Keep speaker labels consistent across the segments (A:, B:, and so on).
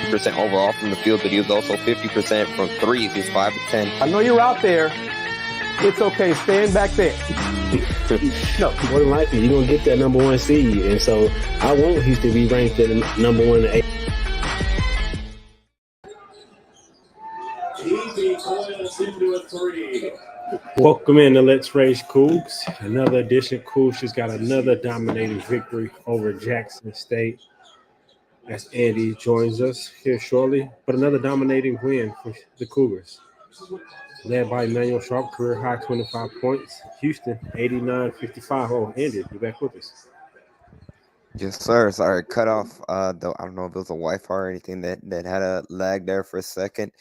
A: percent overall from the field, but he was also 50% from threes. He's 5 of 10.
B: I know you're out there. It's okay. Stand back there.
C: No, more than likely, you're going to get that number 1 seed. And so I want Houston to be ranked at number 1 and 8. Welcome in to Let's Rage Coogs. Another edition. Coogs just got another dominating victory over Jackson State. As Andy joins us here shortly, but another dominating win for the Cougars. Led by Emmanuel Sharp, career high 25 points. Houston, 89-55. Oh, Andy, you back with us?
A: Yes, sir. Sorry, cut off. Though I don't know if it was a Wi-Fi or anything that had a lag there for a second.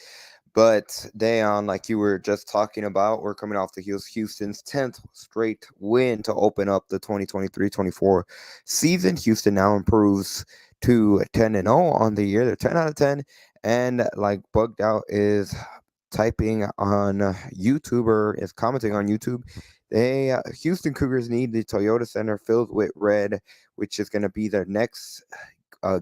A: But Dayon, like you were just talking about, we're coming off the heels. Houston's 10th straight win to open up the 2023-24 season. Houston now improves to 10-0 on the year. They're 10 out of 10. And like Bugged Out is typing on YouTube or is commenting on YouTube, they Houston Cougars need the Toyota Center filled with red, which is going to be their next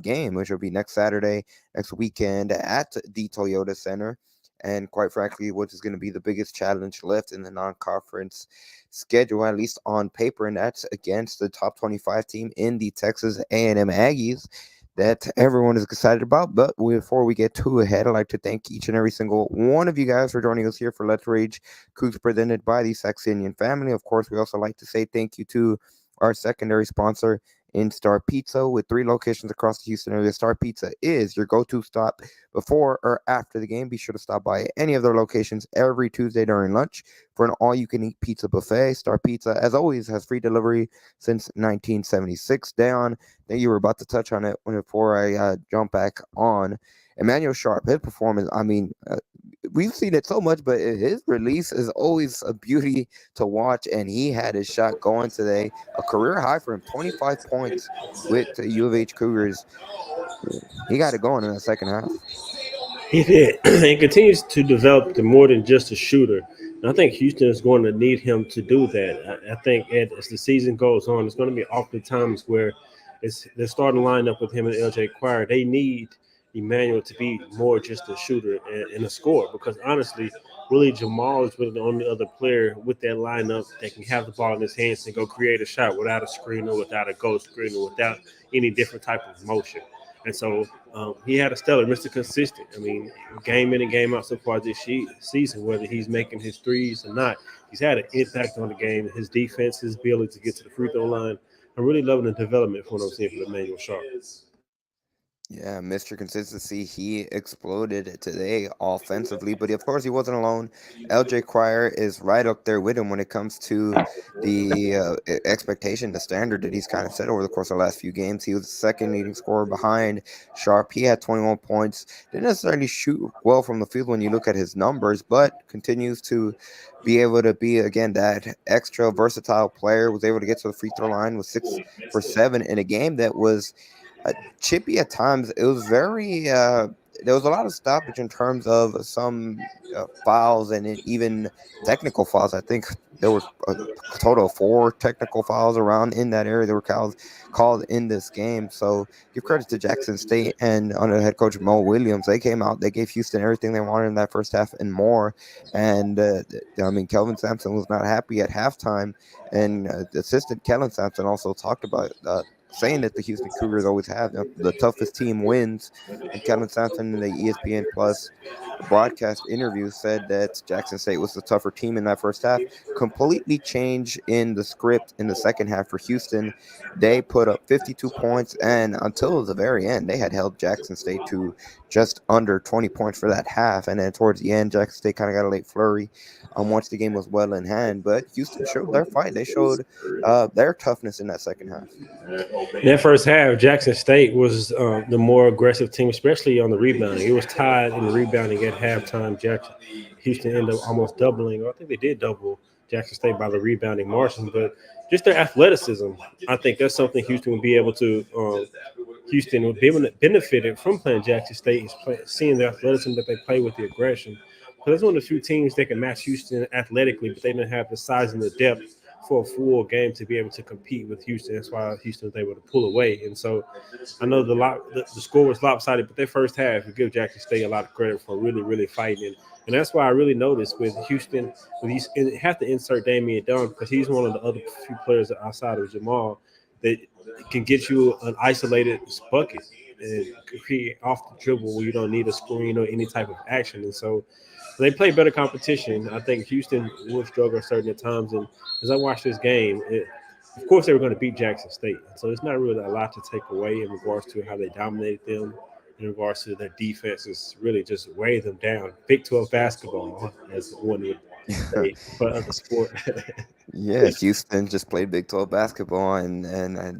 A: game, which will be next Saturday, next weekend at the Toyota Center. And quite frankly, which is going to be the biggest challenge left in the non-conference schedule, at least on paper, and that's against the top 25 team in the Texas A&M Aggies that everyone is excited about. But before we get too ahead, I'd like to thank each and every single one of you guys for joining us here for Let's Rage Coogs, presented by the Saxenian Family. Of course, we also like to say thank you to our secondary sponsor, in Star Pizza, with 3 locations across the Houston area. Star Pizza is your go-to stop before or after the game. Be sure to stop by any of their locations every Tuesday during lunch for an all-you-can-eat pizza buffet. Star Pizza, as always, has free delivery since 1976. Dayon, I think you were about to touch on it before I jump back on. Emmanuel Sharp, his performance, I mean, we've seen it so much, but his release is always a beauty to watch, and he had his shot going today. A career high for him, 25 points with the U of H Cougars. He got it going in the second half.
C: He did. He continues to develop to more than just a shooter. And I think Houston is going to need him to do that. I think as the season goes on, it's going to be often times where they're starting to line up with him and LJ Choir. They need Emmanuel to be more just a shooter and a scorer, because honestly, really Jamal is really the only other player with that lineup that can have the ball in his hands and go create a shot without a screen or without a ghost screen or without any different type of motion. And so he had a stellar, Mr. Consistent. I mean, game in and game out so far this season, whether he's making his threes or not, he's had an impact on the game. His defense, his ability to get to the free throw line. I'm really loving the development from what I'm seeing from Emmanuel Sharp.
A: Yeah, Mr. Consistency, he exploded today offensively, but of course he wasn't alone. LJ Choir is right up there with him when it comes to the expectation, the standard that he's kind of set over the course of the last few games. He was the second leading scorer behind Sharp. He had 21 points. Didn't necessarily shoot well from the field when you look at his numbers, but continues to be able to be, again, that extra versatile player. Was able to get to the free throw line with 6 for 7 in a game that was chippy at times. It was very there was a lot of stoppage in terms of some fouls and even technical fouls. I think there was a total of 4 technical fouls around in that area that were called in this game. So give credit to Jackson State and under head coach Mo Williams. They came out, they gave Houston everything they wanted in that first half and more. And I mean, Kelvin Sampson was not happy at halftime, and assistant Kellen Sampson also talked about saying that the Houston Cougars always have the toughest team wins. And Kevin Sampson in the ESPN Plus broadcast interview said that Jackson State was the tougher team in that first half. Completely changed in the script in the second half for Houston. They put up 52 points, and until the very end, they had held Jackson State to just under 20 points for that half. And then towards the end, Jackson State kind of got a late flurry once the game was well in hand. But Houston showed their fight. They showed their toughness in that second half.
C: That first half, Jackson State was the more aggressive team, especially on the rebounding. It was tied in the rebounding at halftime. Houston ended up almost doubling, or I think they did double Jackson State by the rebounding margin. But just their athleticism, I think that's something Houston will be able to Houston would benefited from playing Jackson State is seeing the athleticism that they play with the aggression. Because that's one of the few teams that can match Houston athletically, but they didn't have the size and the depth for a full game to be able to compete with Houston. That's why Houston was able to pull away. And so I know the score was lopsided, but their first half, we give Jackson State a lot of credit for really, really fighting. And that's why I really noticed with Houston, with these, and have to insert Damian Dunn because he's one of the other few players outside of Jamal that can get you an isolated bucket and create off the dribble where you don't need a screen or any type of action. And so they play better competition. I think Houston will struggle certain at times. And as I watch this game, of course they were going to beat Jackson State. So it's not really a lot to take away in regards to how they dominated them. In regards to their defense, is really just weigh them down. Big 12 basketball, as one would say, for other sport.
A: Yeah, Houston just played Big 12 basketball, and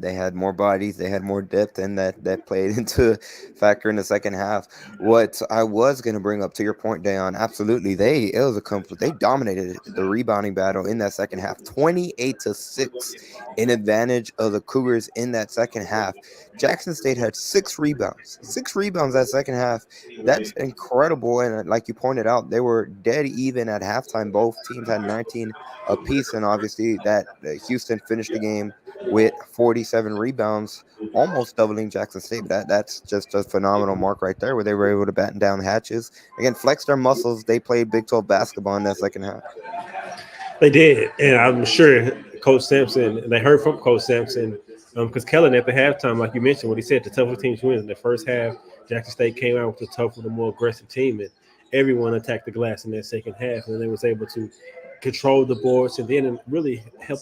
A: they had more bodies, they had more depth, and that played into factor in the second half. What I was going to bring up to your point, Dayon, absolutely, it was a complete, they dominated the rebounding battle in that second half, 28-6 in advantage of the Cougars in that second half. Jackson State had six rebounds that second half. That's incredible, and like you pointed out, they were dead even at halftime. Both teams had 19 apiece, and obviously that Houston finished the game with 47 rebounds, almost doubling Jackson State. But that's just a phenomenal mark right there, where they were able to batten down hatches again, flex their muscles. They played Big 12 basketball in that second half.
C: They did, and I'm sure Coach Sampson. And they heard from Coach Sampson because Kellen at the halftime, like you mentioned, what he said, the tougher teams win. In the first half, Jackson State came out with the tougher, the more aggressive team, and everyone attacked the glass in that second half, and they was able to control the boards and then really help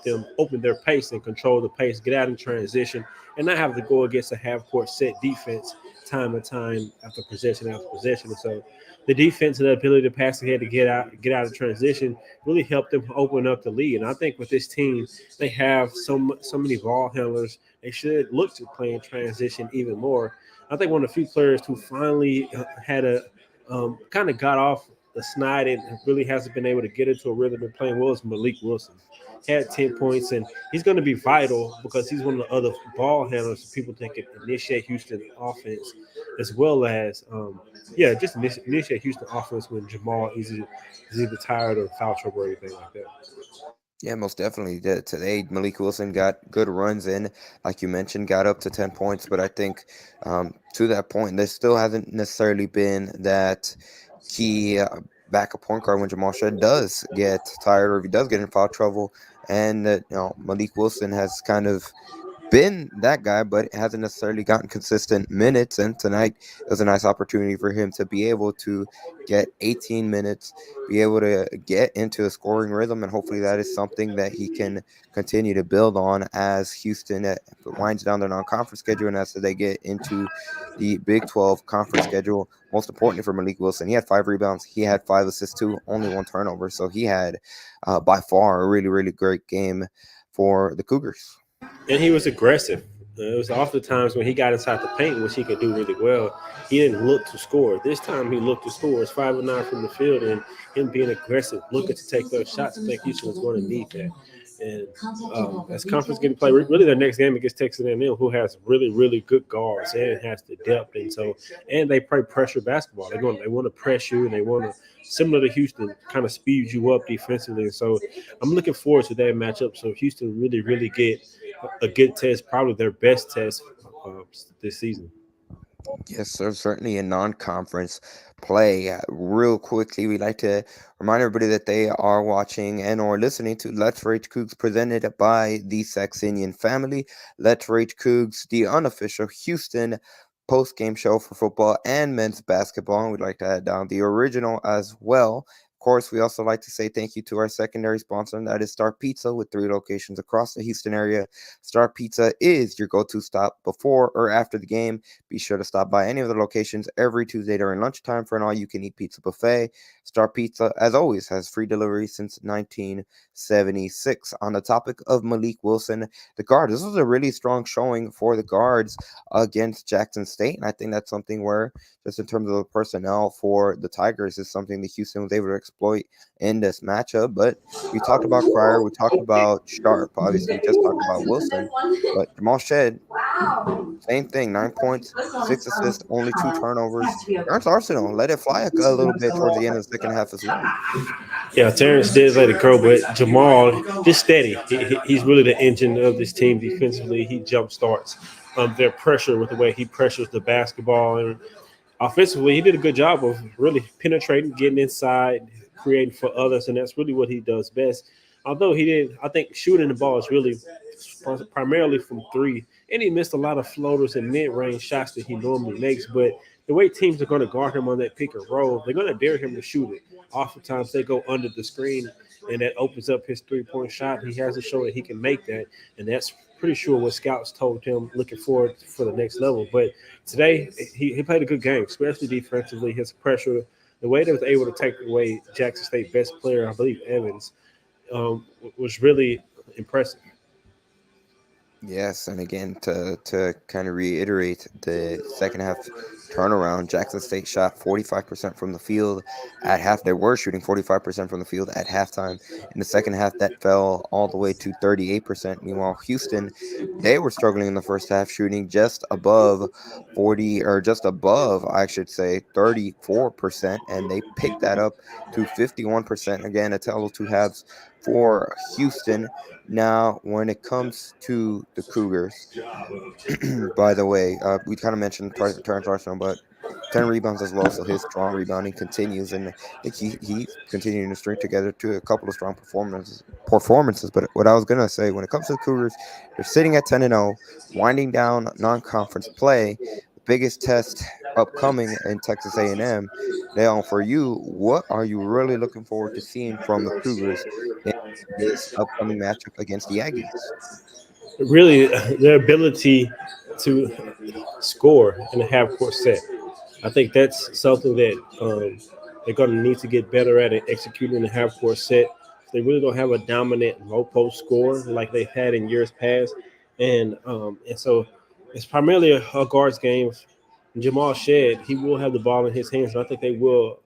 C: them open their pace and control the pace, get out in transition, and not have to go against a half court set defense time and time after possession. And so the defense and the ability to pass ahead to get out of transition really helped them open up the lead. And I think with this team, they have so many ball handlers. They should look to play in transition even more. I think one of the few players who finally had a kind of got off the snide and really hasn't been able to get into a rhythm of playing well is Malik Wilson. He had 10 points, and he's going to be vital because he's one of the other ball handlers people that can initiate Houston offense, as well as, just initiate Houston offense when Jamal is either tired or foul trouble or anything like that.
A: Yeah, most definitely. Today, Malik Wilson got good runs in, like you mentioned, got up to 10 points. But I think to that point, there still hasn't necessarily been that key backup point guard when Jamal Shed does get tired or if he does get in foul trouble. And Malik Wilson has kind of been that guy, but hasn't necessarily gotten consistent minutes. And tonight was a nice opportunity for him to be able to get 18 minutes, be able to get into a scoring rhythm, and hopefully that is something that he can continue to build on as Houston winds down their non-conference schedule and as they get into the Big 12 conference schedule. Most importantly for Malik Wilson, he had 5 rebounds, he had 5 assists too, only 1 turnover, so he had by far a really, really great game for the Cougars.
C: And he was aggressive. It was oftentimes when he got inside the paint, which he could do really well. He didn't look to score. This time he looked to score. It's 5-9 from the field, and him being aggressive, looking to take those shots. I think Houston was going to need that. And as conference getting played, really their next game against Texas A&M, who has really, really good guards and has the depth, and they play pressure basketball. They want to press you, and they want to, similar to Houston, kind of speed you up defensively. And so I'm looking forward to that matchup. So Houston really, really get a good test, probably their best test this season.
A: Yes, sir. Certainly in non-conference play. Real quickly, we'd like to remind everybody that they are watching and or listening to Let's Rage Coogs presented by the Saxenian Family. Let's Rage Coogs, the unofficial Houston post-game show for football and men's basketball. And we'd like to add down the original as well. Of course, we also like to say thank you to our secondary sponsor, and that is Star Pizza with 3 locations across the Houston area. Star Pizza is your go-to stop before or after the game. Be sure to stop by any of the locations every Tuesday during lunchtime for an all-you-can-eat pizza buffet. Star Pizza, as always, has free delivery since 1976. On the topic of Malik Wilson, the guard, this was a really strong showing for the guards against Jackson State, and I think that's something where, just in terms of the personnel for the Tigers, is something that Houston was able to exploit in this matchup. But we talked about Cryer, we talked about Sharp, obviously we just talked about Wilson, but Jamal Shed Same thing, 9 points, 6 assists, only 2 turnovers. Terrence Arsenal let it fly a little bit towards the end of the second half as well.
C: Yeah, Terrence did let it go, but Jamal just steady. He's really the engine of this team defensively. He jump starts their pressure with the way he pressures the basketball, and offensively, he did a good job of really penetrating, getting inside, creating for others, and that's really what he does best. Although he did, I think shooting the ball is really primarily from three, and he missed a lot of floaters and mid-range shots that he normally makes. But the way teams are going to guard him on that pick and roll, they're going to dare him to shoot it. Oftentimes, they go under the screen, and that opens up his three-point shot. He has to show that he can make that, and that's pretty sure what scouts told him looking forward for the next level. But today, he played a good game, especially defensively. His pressure, the way they was able to take away Jackson State best player, I believe Evans, was really impressive.
A: Yes, and again to kind of reiterate the second half turnaround, Jackson State shot 45% from the field at half. They were shooting 45% from the field at halftime. In the second half, that fell all the way to 38%. Meanwhile, Houston, they were struggling in the first half, shooting just above 40, or just above, I should say, 34%, and they picked that up to 51%. Again, a tale of two halves for Houston. Now, when it comes to the Cougars, by the way, we kind of mentioned Terrence Arsenal, but 10 rebounds as well, so his strong rebounding continues, and I think he's continuing to string together to a couple of strong performances. But what I was gonna say, when it comes to the Cougars, they're sitting at 10-0, winding down non-conference play, the biggest test upcoming in Texas A&M. Now, for you, what are you really looking forward to seeing from the Cougars in this upcoming matchup against the Aggies?
C: Really, their ability to score in a half court set. I think that's something that they're going to need to get better at and executing the half court set. They really don't have a dominant low post score like they've had in years past, and so it's primarily a guards game. Jamal Shed, he will have the ball in his hands, and I think they will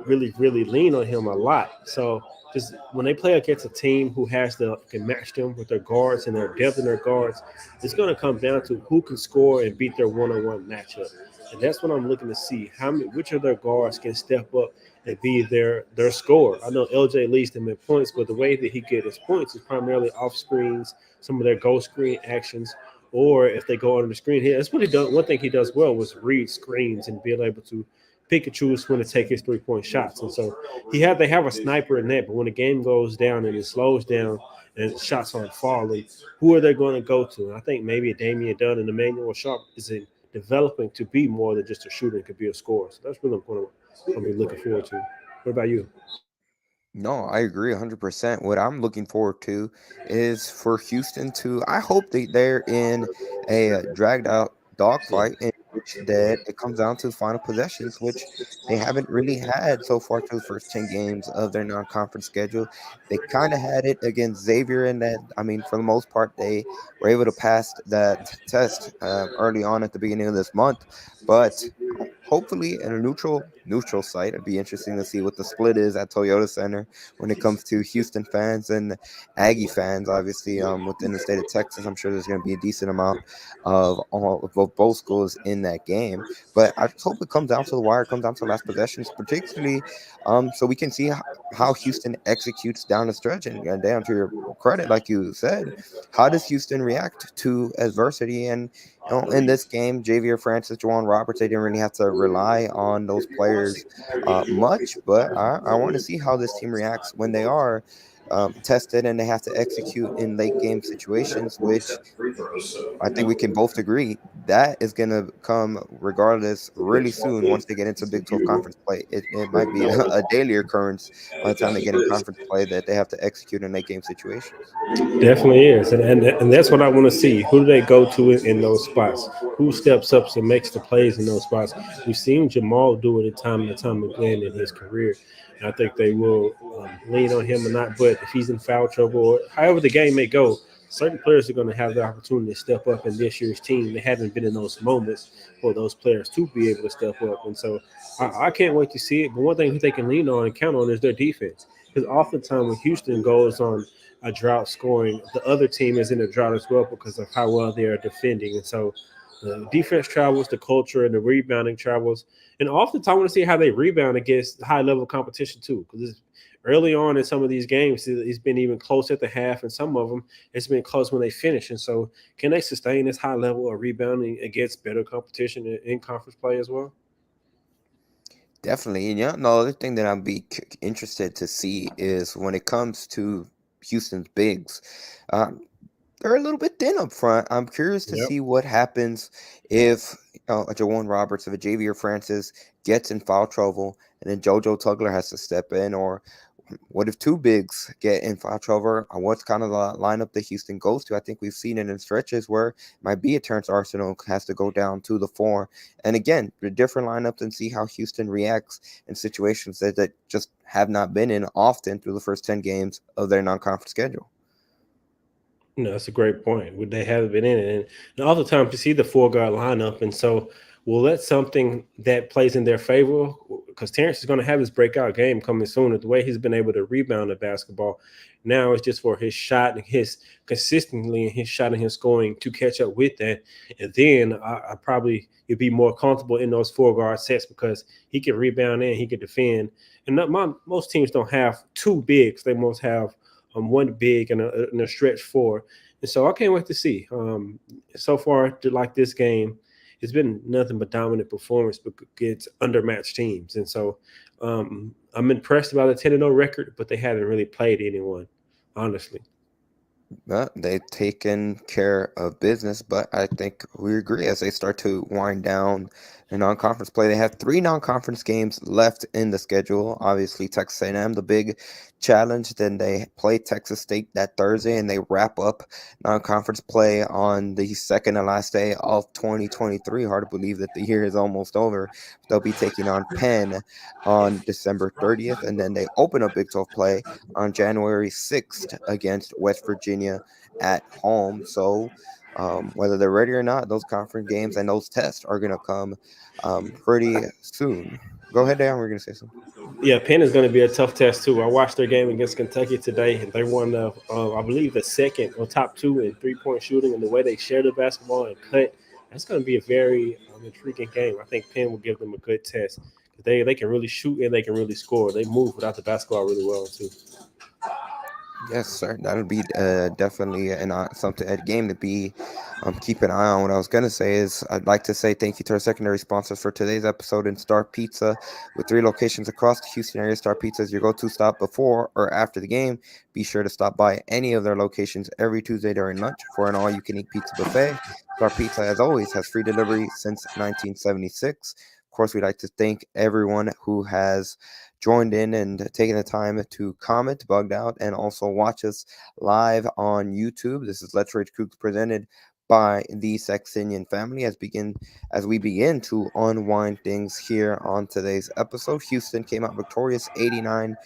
C: really lean on him a lot. So just when they play against a team who has the can match them with their guards and their depth in their guards, it's going to come down to who can score and beat their one-on-one matchup. And that's what I'm looking to see. Which of their guards can step up and be their scorer. I know LJ leads them in points, but the way that he gets his points is primarily off screens, some of their goal screen actions, or if they go under the screen here. That's what he does. One thing he does well was read screens and being able to pick and choose when to take his 3-point shots. And so they have a sniper in that, but when the game goes down and it slows down and shots aren't falling, who are they going to go to? And I think maybe Damian Dunn and Emmanuel Sharp is in developing to be more than just a shooter and could be a scorer. So that's really what I'm going to be looking forward to. What about you?
A: No, I agree 100%. What I'm looking forward to is for Houston to, I hope they're in a dragged out dogfight in which that it comes down to final possessions, which they haven't really had so far through the first 10 games of their non-conference schedule. They kind of had it against Xavier in that, I mean, for the most part, they were able to pass that test early on at the beginning of this month, but hopefully in a neutral site. It'd be interesting to see what the split is at Toyota Center when it comes to Houston fans and Aggie fans. Obviously, within the state of Texas, I'm sure there's going to be a decent amount of both schools in that game. But I just hope it comes down to the wire, it comes down to last possessions, particularly so we can see how Houston executes down the stretch. And down to your credit, like you said, how does Houston react to adversity? And in this game, Javier Francis, Juwan Roberts, they didn't really have to rely on those players much, but I want to see how this team reacts when they are tested and they have to execute in late game situations, which I think we can both agree that is going to come regardless really soon once they get into Big 12 conference play. It might be a daily occurrence by the time they get in conference play that they have to execute in late game situations.
C: Definitely is, and that's what I want to see. Who do they go to in those spots? Who steps up and makes the plays in those spots? We've seen Jamal do it time and time again in his career, and I think they will lean on him or not. But if he's in foul trouble or however the game may go, certain players are going to have the opportunity to step up in this year's team. They haven't been in those moments for those players to be able to step up, and so I can't wait to see it. But one thing that they can lean on and count on is their defense. Because oftentimes when Houston goes on a drought scoring, the other team is in a drought as well because of how well they are defending. And so the defense travels, the culture, and the rebounding travels. And oftentimes I want to see how they rebound against high level competition too. Because early on in some of these games, it's been even close at the half, and some of them it's been close when they finish. And so, can they sustain this high level of rebounding against better competition in conference play as well?
A: Definitely. And yeah, the other thing that I'd be interested to see is when it comes to Houston's bigs. Um, they're a little bit thin up front. I'm curious to
C: Yep.
A: see what happens if a Jawan Roberts, if a Javier Francis gets in foul trouble, and then JoJo Tugler has to step in, or what if two bigs get in foul trouble? Or what's kind of the lineup that Houston goes to? I think we've seen it in stretches where it might be a Terrence Arsenal has to go down to the four, and again, the different lineups and see how Houston reacts in situations that just have not been in often through the first 10 games of their non-conference schedule.
C: No, that's a great point. Would they haven't been in it? And all the time to see the four guard lineup, and so will that something that plays in their favor? Because Terrence is going to have his breakout game coming soon. The way he's been able to rebound the basketball, now it's just for his shot and his consistently and his shot and his scoring to catch up with that. And then I probably you'd be more comfortable in those four guard sets because he can rebound and he can defend. And most teams don't have two bigs; they most have one big and a stretch four. And so I can't wait to see. So far, like this game, it's been nothing but dominant performance against undermatched teams. And so I'm impressed by the 10-0 record, but they haven't really played anyone, honestly.
A: But they've taken care of business, but I think we agree as they start to wind down their non-conference play. They have three non-conference games left in the schedule. Obviously, Texas A&M, the big challenge. Then they play Texas State that Thursday, and they wrap up non-conference play on the second and last day of 2023. Hard to believe that the year is almost over. They'll be taking on Penn on December 30th, and then they open up Big 12 play on January 6th against West Virginia at home. So, whether they're ready or not, those conference games and those tests are going to come pretty soon. Go ahead, Dan. We're going to say something.
C: Yeah, Penn is going to be a tough test too. I watched their game against Kentucky today, and they won I believe, the second or top two in 3-point shooting, and the way they share the basketball and cut. That's going to be a very intriguing game. I think Penn will give them a good test. They can really shoot and they can really score. They move without the basketball really well too.
A: Yes, sir. That'll be definitely something a game to be keep an eye on. What I was gonna say is I'd like to say thank you to our secondary sponsors for today's episode in Star Pizza, with 3 locations across the Houston area. Star Pizza is your go-to stop before or after the game. Be sure to stop by any of their locations every Tuesday during lunch for an all-you-can-eat pizza buffet. Star Pizza, as always, has free delivery since 1976. Of course, we'd like to thank everyone who has joined in and taken the time to comment, bugged out, and also watch us live on YouTube. This is Let's Rage Coogs presented by the Saxenian Family as we begin to unwind things here on today's episode. Houston came out victorious 89-55.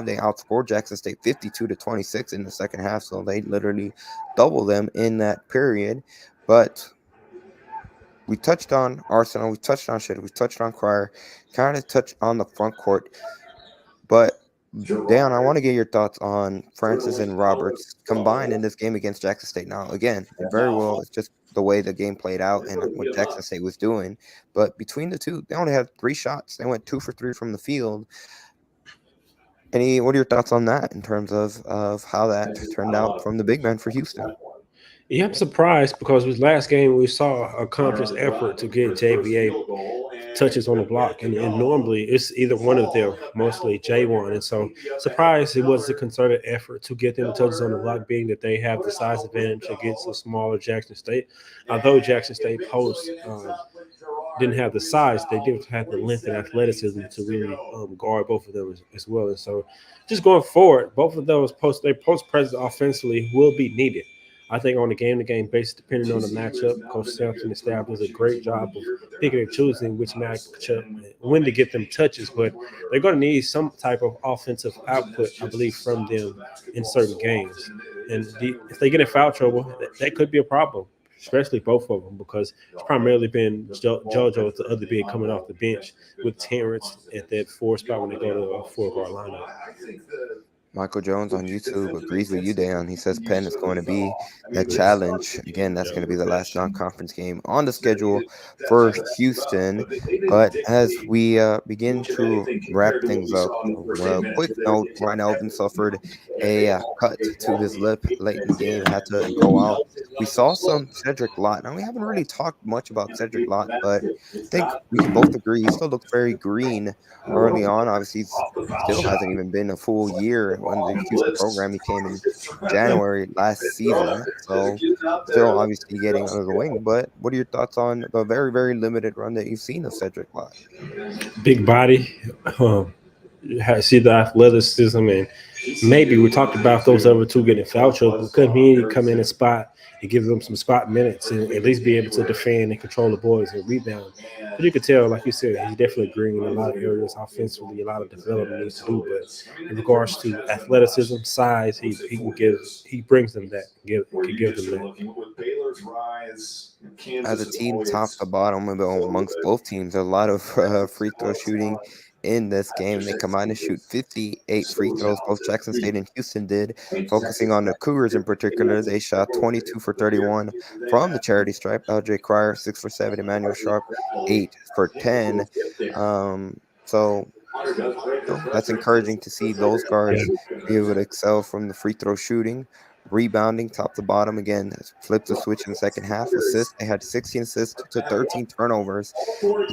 A: They outscored Jackson State 52-26 in the second half, so they literally doubled them in that period. But we touched on Arsenal, we touched on shit, we touched on Crier, kind of touched on the front court. But Dan, I want to get your thoughts on Francis and Roberts combined in this game against Jackson State. Now, again, it very well it's just the way the game played out and what Jackson State was doing. But between the two, they only had 3 shots. They went 2 for 3 from the field. What are your thoughts on that in terms of how that turned out from the big man for Houston?
C: Yeah, I'm surprised because with last game we saw a conscious effort to get JVA touches on the block, and normally it's either one of them, mostly J1. And so surprised it was a concerted effort to get them touches on the block, being that they have the size advantage against a smaller Jackson State. Although Jackson State post didn't have the size, they did have the length and athleticism to really guard both of them as well. And so just going forward, both of those their post presence offensively will be needed. I think on a game-to-game basis, depending on the matchup, Coach Sampson and staff does a great job of picking and choosing which matchup, when to get them touches. But they're going to need some type of offensive output, I believe, from them in certain games. And if they get in foul trouble, that could be a problem, especially both of them, because it's primarily been JoJo, the other big coming off the bench, with Terrence at that four spot when they go to a four guard lineup.
A: Michael Jones on YouTube agrees with you, Dan. He says Penn is going to be that challenge. Again, that's going to be the last non-conference game on the schedule for Houston. But as we begin to wrap things up, a quick note, Ryan Elvin suffered a cut to his lip late in the game, had to go out. We saw some Cedric Lott. Now, we haven't really talked much about Cedric Lott, but I think we can both agree he still looked very green early on. Obviously, he's still hasn't even been a full year when the Houston program. He came in January last season, so still obviously getting under the wing. But what are your thoughts on the very, very limited run that you've seen of Cedric Lott?
C: Big body, um, see the athleticism, and maybe we talked about those other two getting foul trouble. Could he come in and spot and give them some spot minutes and at least be able to defend and control the boys and rebound? But you could tell, like you said, he's definitely green in a lot of areas offensively. A lot of development needs to do. But in regards to athleticism, size, he brings them that. Can give them that.
A: As a team, top to bottom, amongst both teams, a lot of free throw shooting in this game. They combined to shoot 58 free throws. Both Jackson State and Houston did. Focusing on the Cougars in particular, they shot 22 for 31 from the charity stripe. LJ Cryer, 6 for 7. Emmanuel Sharp, 8 for 10. So that's encouraging to see those guards be able to excel from the free throw shooting, rebounding top to bottom. Again, flipped the switch in the second half. Assists, they had 16 assists to 13 turnovers.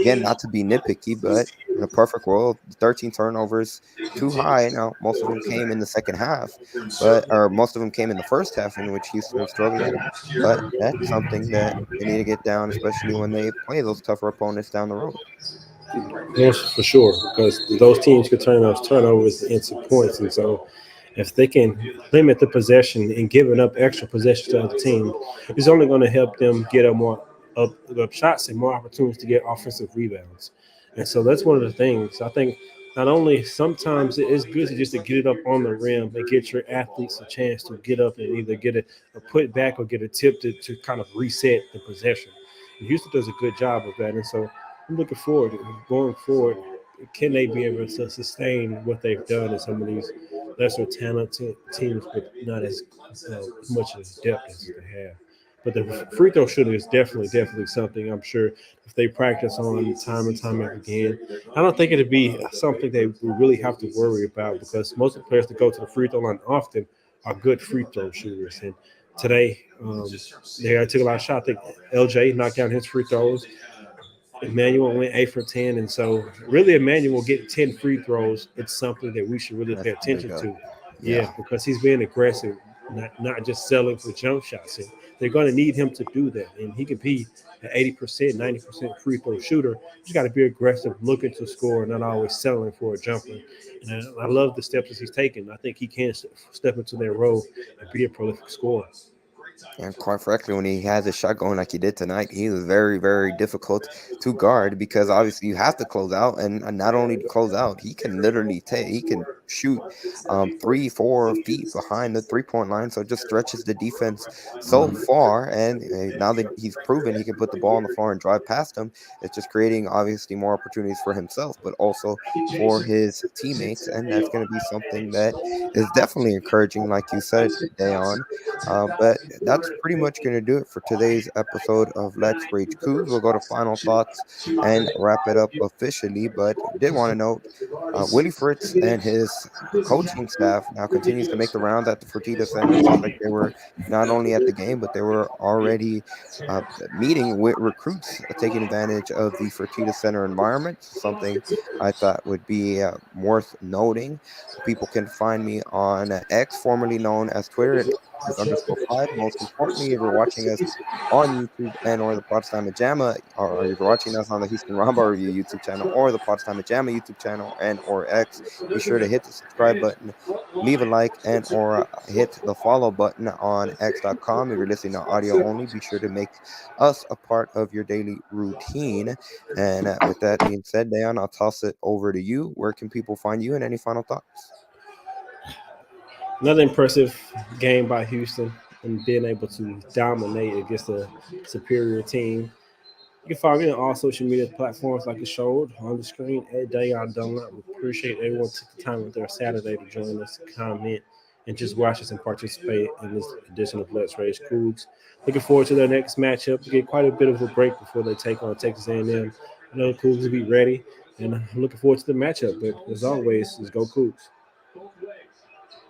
A: Again, not to be nitpicky, but in a perfect world, 13 turnovers too high. Now, most of them came in the second half, or most of them came in the first half, in which Houston was struggling. But that's something that they need to get down, especially when they play those tougher opponents down the road.
C: Yes, for sure, because those teams could turn those turnovers into points, and so if they can limit the possession and giving up extra possession to other teams, it's only going to help them get up shots and more opportunities to get offensive rebounds. And so that's one of the things I think. Not only sometimes it's good to just to get it up on the rim and get your athletes a chance to get up and either get a put back or get a tip to kind of reset the possession. And Houston does a good job of that, and so I'm looking forward going forward. Can they be able to sustain what they've done in some of these lesser talented teams, but not as much as depth as they have? But the free throw shooting is definitely something I'm sure if they practice on time and time again. I don't think it'd be something they really have to worry about because most of the players that go to the free throw line often are good free throw shooters. And today, they took a lot of shots. I think LJ knocked down his free throws. Emmanuel went 8 for 10, and so really Emmanuel getting 10 free throws. It's something that we should really
A: That's
C: pay
A: a big
C: attention
A: up.
C: to.
A: Yeah.
C: Yeah, because he's being aggressive, not just selling for jump shots. And they're going to need him to do that, and he can be an 80%, 90% free throw shooter. He's got to be aggressive, looking to score, not always settling for a jumper. And I love the steps that he's taken. I think he can step into that role and be a prolific scorer.
A: And quite frankly, when he has a shot going like he did tonight, he was very, very difficult to guard because obviously you have to close out, and not only to close out, he can literally take, he can shoot 3, 4 feet behind the 3 point line, so it just stretches the defense so far. And now that he's proven he can put the ball on the floor and drive past them, it's just creating obviously more opportunities for himself, but also for his teammates, and that's going to be something that is definitely encouraging, like you said, Dayon. But that's pretty much going to do it for today's episode of Let's Rage Coogs. We'll go to final thoughts and wrap it up officially. But did want to note Willie Fritz and his coaching staff now continues to make the rounds at the Fertitta Center. It seems like they were not only at the game, but they were already meeting with recruits, taking advantage of the Fertitta Center environment. Something I thought would be worth noting. People can find me on X, formerly known as Twitter, at _5. Most importantly, if you're watching us on YouTube and or the Potsdam Jamma, or if you're watching us on the Houston Ramba Review YouTube channel or the Potsdam Jamma YouTube channel and or X, be sure to hit the subscribe button, leave a like, and or hit the follow button on x.com. If you're listening to audio only, be sure to make us a part of your daily routine. And with that being said, Dan, I'll toss it over to you. Where can people find you and any final thoughts?
C: Another impressive game by Houston. and being able to dominate against a superior team. You can follow me on all social media platforms like it showed on the screen at Dayon Dunlap. We appreciate everyone took the time with their Saturday to join us, comment, and just watch us and participate in this edition of Let's Rage Coogs. Looking forward to their next matchup. We get quite a bit of a break before they take on Texas A&M. I know the Cougs will be ready, and I'm looking forward to the matchup. But as always, let's go Cougs.